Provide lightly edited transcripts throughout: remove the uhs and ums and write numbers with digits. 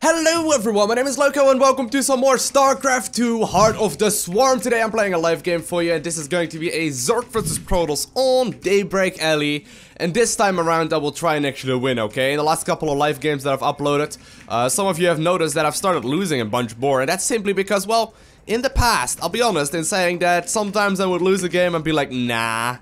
Hello everyone, my name is Loco and welcome to some more StarCraft 2 Heart of the Swarm. Today I'm playing a live game for you and this is going to be a Zerg vs Protoss on Daybreak Alley. And this time around I will try and actually win, okay? In the last couple of live games that I've uploaded, some of you have noticed that I've started losing a bunch more. And that's simply because, well, in the past, I'll be honest in saying that sometimes I would lose a game and be like, nah,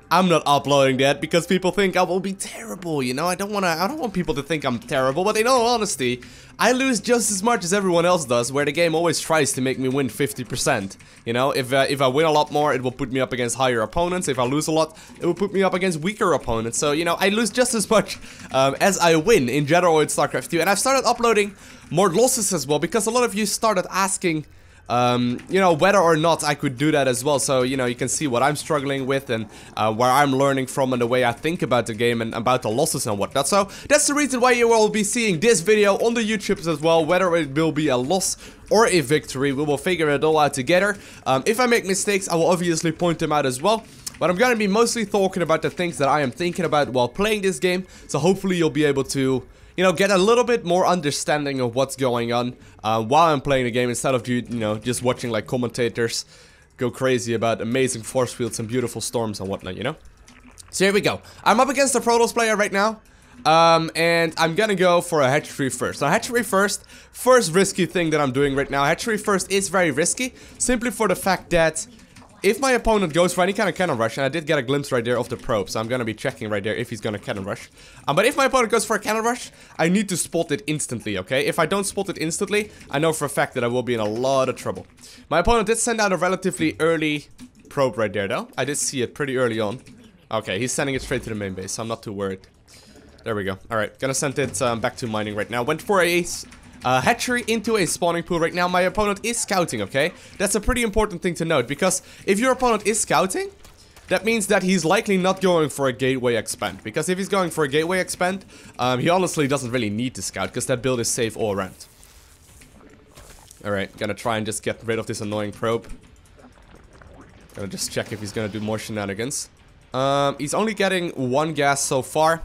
I'm not uploading that because people think I will be terrible, you know? I don't want people to think I'm terrible, but in all honesty, I lose just as much as everyone else does, where the game always tries to make me win 50%. You know, if I win a lot more, it will put me up against higher opponents. If I lose a lot, it will put me up against weaker opponents. So, you know, I lose just as much as I win in general in StarCraft 2. And I've started uploading more losses as well, because a lot of you started asking, you know, whether or not I could do that as well. So, you know, you can see what I'm struggling with and where I'm learning from and the way I think about the game and about the losses and whatnot. So that's the reason why you will be seeing this video on the YouTubes as well. Whether it will be a loss or a victory, we will figure it all out together. If I make mistakes, I will obviously point them out as well. But I'm gonna be mostly talking about the things that I am thinking about while playing this game. So hopefully you'll be able to, you know, get a little bit more understanding of what's going on while I'm playing the game, instead of you know, just watching like commentators go crazy about amazing force fields and beautiful storms and whatnot, you know? So here we go. I'm up against a Protoss player right now, and I'm gonna go for a hatchery first. Now hatchery first risky thing that I'm doing right now. Hatchery first is very risky, simply for the fact that if my opponent goes for any kind of cannon rush, and I did get a glimpse right there of the probe, so I'm gonna be checking right there if he's gonna cannon rush. But if my opponent goes for a cannon rush, I need to spot it instantly, okay? If I don't spot it instantly, I know for a fact that I will be in a lot of trouble. My opponent did send out a relatively early probe right there, though. I did see it pretty early on. Okay, he's sending it straight to the main base, so I'm not too worried. There we go. Alright, gonna send it back to mining right now. Went for a hatchery into a spawning pool right now. My opponent is scouting, okay? That's a pretty important thing to note, because if your opponent is scouting, that means that he's likely not going for a gateway expand. Because if he's going for a gateway expand, he honestly doesn't really need to scout, because that build is safe all around. Alright, gonna try and just get rid of this annoying probe. Gonna just check if he's gonna do more shenanigans. He's only getting one gas so far,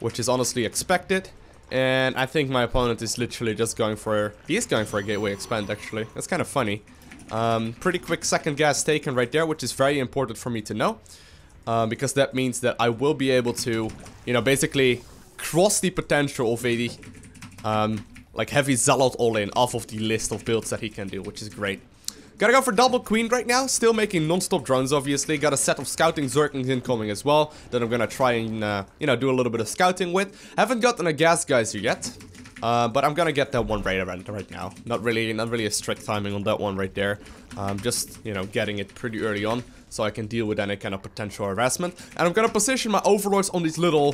which is honestly expected. And I think my opponent is literally just going for... He is going for a gateway expand, actually. That's kind of funny. Pretty quick second gas taken right there, which is very important for me to know. Because that means that I will be able to, you know, basically cross the potential of a, like, heavy zealot all-in off of the list of builds that he can do, which is great. Gotta go for double queen right now, still making non-stop drones obviously. Got a set of scouting Zerglings incoming as well, that I'm gonna try and, you know, do a little bit of scouting with. Haven't gotten a gas geyser yet, but I'm gonna get that one right now. Not really a strict timing on that one right there. Just, you know, getting it pretty early on, so I can deal with any kind of potential harassment. And I'm gonna position my overlords on these little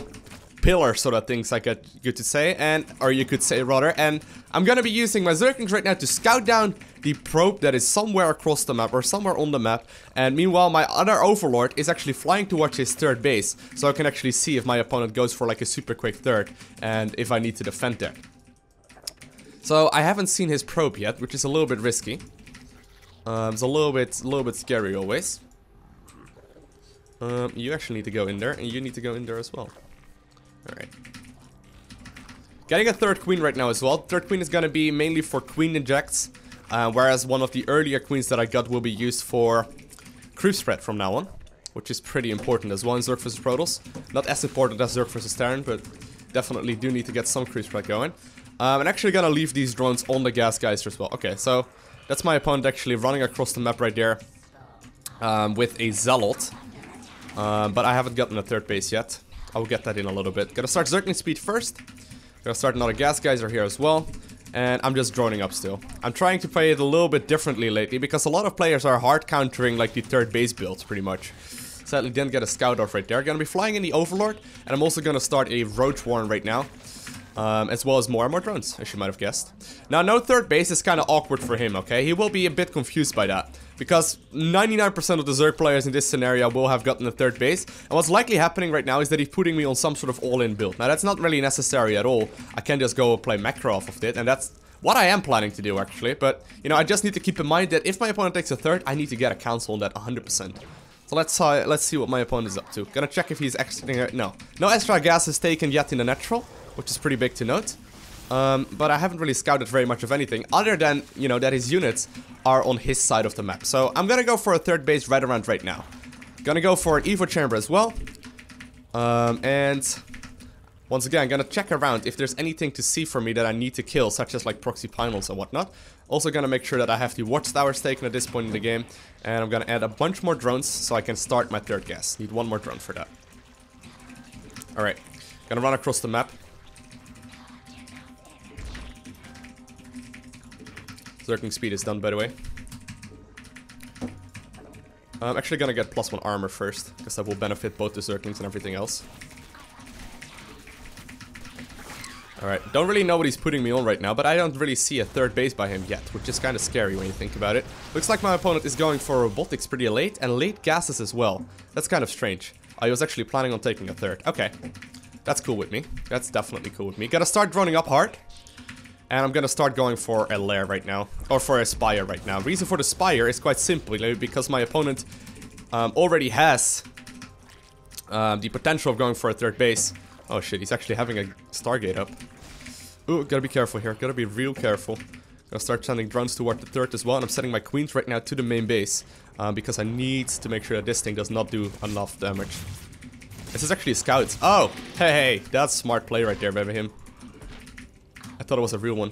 pillar sort of things, like you could say, or you could say rather, and I'm gonna be using my Zerglings right now to scout down the probe that is somewhere across the map or somewhere on the map, and meanwhile my other overlord is actually flying towards his third base, so I can actually see if my opponent goes for like a super quick third and if I need to defend there. So I haven't seen his probe yet, which is a little bit risky. It's a little bit scary always. You actually need to go in there, and you need to go in there as well. Alright. Getting a third queen right now as well. Third queen is gonna be mainly for queen injects, whereas one of the earlier queens that I got will be used for creep spread from now on, which is pretty important as well in Zerg vs Protoss. Not as important as Zerg vs Terran, but definitely do need to get some creep spread going. I'm actually gonna leave these drones on the gas geyser as well. Okay, so that's my opponent actually running across the map right there with a zealot, but I haven't gotten a third base yet. I'll get that in a little bit. Gotta start Zergling speed first. Gotta start another gas geyser here as well. And I'm just droning up still. I'm trying to play it a little bit differently lately, because a lot of players are hard countering like the third base builds pretty much. Sadly didn't get a scout off right there. Gonna be flying in the overlord, and I'm also gonna start a roach warren right now. As well as more and more drones, as you might have guessed. Now, no third base is kind of awkward for him, okay? He will be a bit confused by that, because 99% of the Zerg players in this scenario will have gotten a third base, and what's likely happening right now is that he's putting me on some sort of all-in build. Now, that's not really necessary at all. I can just go play macro off of it, and that's what I am planning to do, actually. But, you know, I just need to keep in mind that if my opponent takes a third, I need to get a cancel on that 100%. So let's see what my opponent is up to. Gonna check if he's actually... No extra gas is taken yet in the natural, which is pretty big to note. But I haven't really scouted very much of anything, other than, you know, that his units are on his side of the map. So I'm gonna go for a third base right around right now. Gonna go for an Evo chamber as well. And once again, I'm gonna check around if there's anything to see for me that I need to kill, such as like proxy panels and whatnot. Also gonna make sure that I have the watchtowers taken at this point in the game. And I'm gonna add a bunch more drones so I can start my third gas. Need one more drone for that. Alright, gonna run across the map. Zergling speed is done, by the way. I'm actually gonna get +1 armor first, because that will benefit both the Zerglings and everything else. Alright, don't really know what he's putting me on right now, but I don't really see a third base by him yet, which is kind of scary when you think about it. Looks like my opponent is going for robotics pretty late, and late gases as well. That's kind of strange. I was actually planning on taking a third. Okay, that's cool with me. That's definitely cool with me. Gotta start droning up hard. And I'm gonna start going for a lair right now, or for a spire right now. Reason for the spire is quite simple, because my opponent already has the potential of going for a third base. Oh shit, he's actually having a Stargate up. Ooh, gotta be careful here, gotta be real careful. Gonna start sending drones toward the third as well, and I'm sending my queens right now to the main base. Because I need to make sure that this thing does not do enough damage. This is actually a scout. Oh, hey, that's smart play right there, baby him. I thought it was a real one.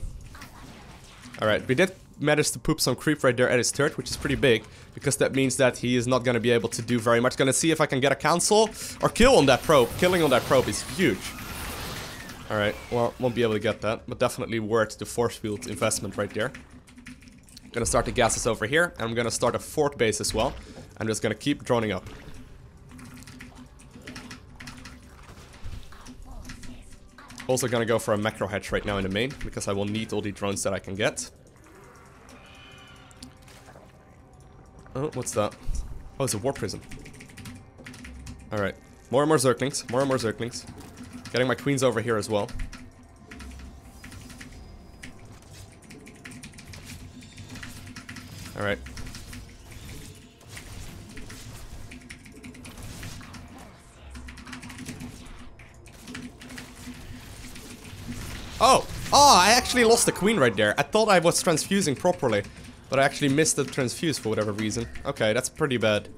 Alright, we did manage to poop some creep right there at his turret, which is pretty big, because that means that he is not going to be able to do very much. Gonna see if I can get a cancel or kill on that probe. Killing on that probe is huge. Alright, well, won't be able to get that, but definitely worth the force field investment right there. Gonna start the gases over here, and I'm gonna start a fourth base as well. I'm just gonna keep droning up. Also gonna go for a macro hatch right now in the main, because I will need all the drones that I can get. Oh, what's that? Oh, it's a war prison. Alright, more and more Zerglings, more and more Zerglings. Getting my queens over here as well. Alright. Oh! Oh, I actually lost the queen right there. I thought I was transfusing properly, but I actually missed the transfuse for whatever reason. Okay, that's pretty bad.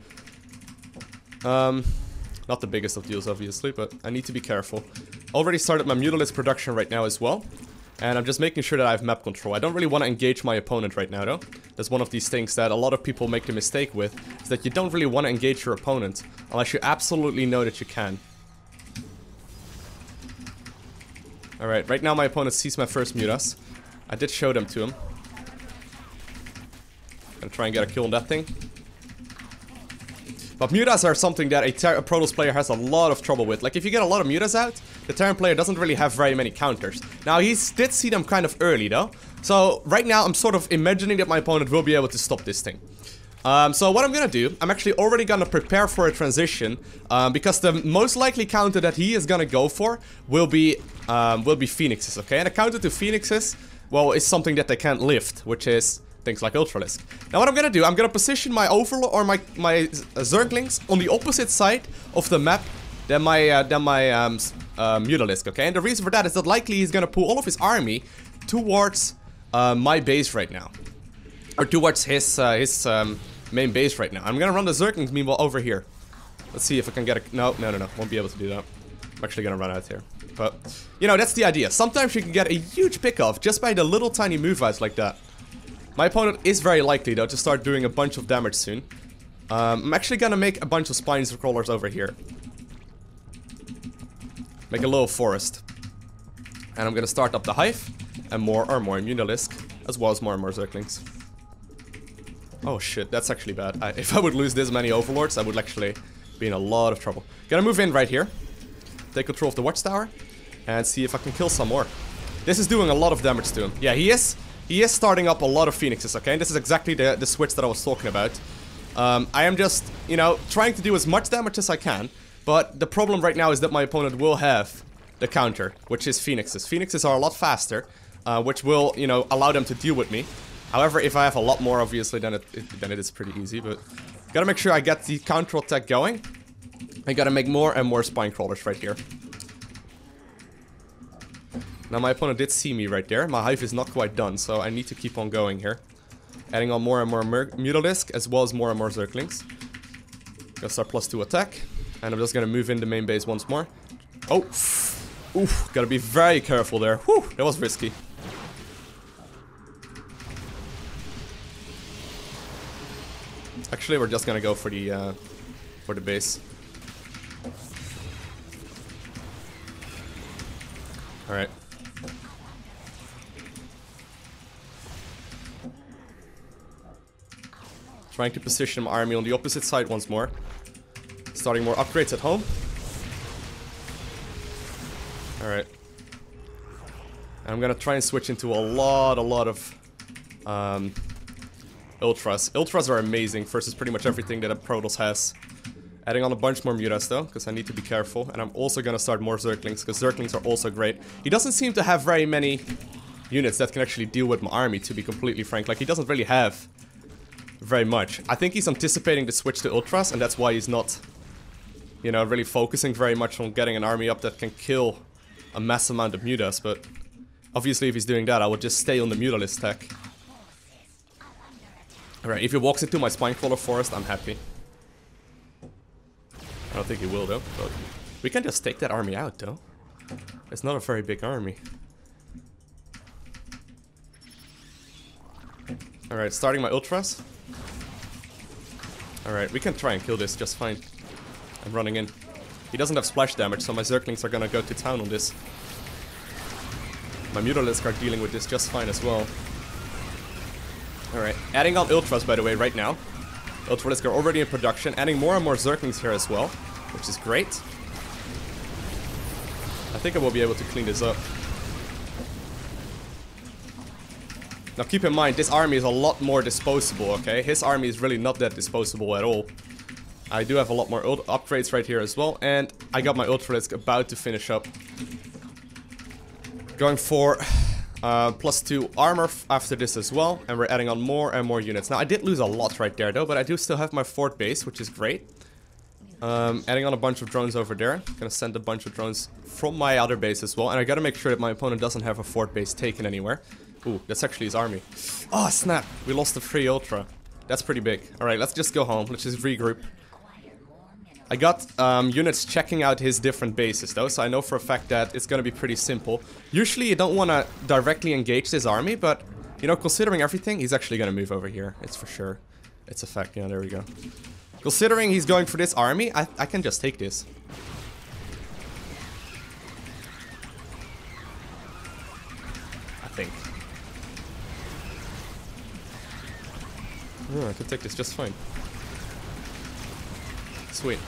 Not the biggest of deals, obviously, but I need to be careful. Already started my Mutalisk production right now as well. And I'm just making sure that I have map control. I don't really want to engage my opponent right now, though. That's one of these things that a lot of people make the mistake with, is that you don't really want to engage your opponent, unless you absolutely know that you can. Alright, right now my opponent sees my first Mutas. I did show them to him. Gonna try and get a kill on that thing. But Mutas are something that a Protoss player has a lot of trouble with. Like, if you get a lot of Mutas out, the Terran player doesn't really have very many counters. Now, he did see them kind of early, though. So, right now, I'm sort of imagining that my opponent will be able to stop this thing. So what I'm gonna do, I'm actually already gonna prepare for a transition, because the most likely counter that he is gonna go for will be Phoenixes, okay? And a counter to Phoenixes, well, is something that they can't lift, which is things like Ultralisk. Now what I'm gonna do, I'm gonna position my Overlord or my Zerglings on the opposite side of the map than my Mutalisk, okay? And the reason for that is that likely he's gonna pull all of his army towards my base right now, or towards his main base right now. I'm gonna run the Zerglings meanwhile over here. Let's see if I can get a... No, won't be able to do that. I'm actually gonna run out here. But, you know, that's the idea. Sometimes you can get a huge pick-off just by the little tiny move-outs like that. My opponent is very likely, though, to start doing a bunch of damage soon. I'm actually gonna make a bunch of spines crawlers over here. Make a little forest. And I'm gonna start up the hive, and more Mutalisk, as well as more and more Zerglings. Oh shit, that's actually bad. If I would lose this many Overlords, I would actually be in a lot of trouble. Gonna move in right here. Take control of the watchtower. And see if I can kill some more. This is doing a lot of damage to him. Yeah, he is starting up a lot of Phoenixes, okay? And this is exactly the switch that I was talking about. I am just, you know, trying to do as much damage as I can. But the problem right now is that my opponent will have the counter, which is Phoenixes. Phoenixes are a lot faster, which will, you know, allow them to deal with me. However, if I have a lot more, obviously, then it is pretty easy, but gotta make sure I get the counter attack going. I gotta make more and more spine crawlers right here. Now my opponent did see me right there. My hive is not quite done, so I need to keep on going here. Adding on more and more Mutalisk, as well as more and more Zerglings. Gonna start +2 attack. And I'm just gonna move in the main base once more. Oh! Oof, gotta be very careful there. Whew, that was risky. Actually, we're just gonna go for the base. Alright. Trying to position my army on the opposite side once more. Starting more upgrades at home. Alright. I'm gonna try and switch into a lot of Ultras. Ultras are amazing versus pretty much everything that a Protoss has. Adding on a bunch more Mutas though, because I need to be careful. And I'm also gonna start more Zerglings, because Zerglings are also great. He doesn't seem to have very many units that can actually deal with my army, to be completely frank. Like, he doesn't really have very much. I think he's anticipating the switch to Ultras, and that's why he's not, you know, really focusing very much on getting an army up that can kill a mass amount of Mutas. But obviously if he's doing that, I would just stay on the Mutalisk tech. Alright, if he walks into my Spinecrawler forest, I'm happy. I don't think he will though, but we can just take that army out though. It's not a very big army. Alright, starting my Ultras. Alright, we can try and kill this just fine. I'm running in. He doesn't have splash damage, so my Zerglings are gonna go to town on this. My Mutalisk are dealing with this just fine as well. Alright, adding on Ultras by the way right now. Ultralisk are already in production, adding more and more Zerglings here as well, which is great. I think I will be able to clean this up. Now keep in mind, this army is a lot more disposable, okay? His army is really not that disposable at all. I do have a lot more upgrades right here as well, and I got my Ultralisk about to finish up. Going for +2 armor after this as well, and we're adding on more and more units. Now I did lose a lot right there though, but I do still have my fort base, which is great. Adding on a bunch of drones over there. Gonna send a bunch of drones from my other base as well, and I gotta make sure that my opponent doesn't have a fort base taken anywhere. Ooh, that's actually his army. Oh snap, we lost the free Ultra. That's pretty big. Alright, let's just go home, let's just regroup. I got units checking out his different bases though, so I know for a fact that it's gonna be pretty simple. Usually you don't want to directly engage this army, but you know, considering everything, he's actually gonna move over here. It's for sure. It's a fact, yeah, there we go. Considering he's going for this army, I can just take this. I think. Oh, I can take this just fine. Sweet.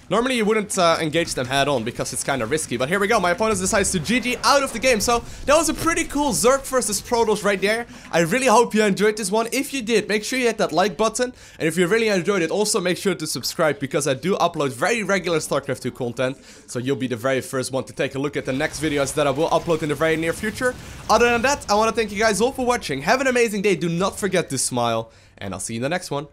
Normally you wouldn't engage them head on because it's kind of risky, but here we go, my opponent decides to GG out of the game. So that was a pretty cool Zerg versus Protoss right there. I really hope you enjoyed this one. If you did, make sure you hit that like button, and if you really enjoyed it, also make sure to subscribe, because I do upload very regular StarCraft 2 content, so you'll be the very first one to take a look at the next videos that I will upload in the very near future. Other than that, I want to thank you guys all for watching. Have an amazing day, do not forget to smile, and I'll see you in the next one.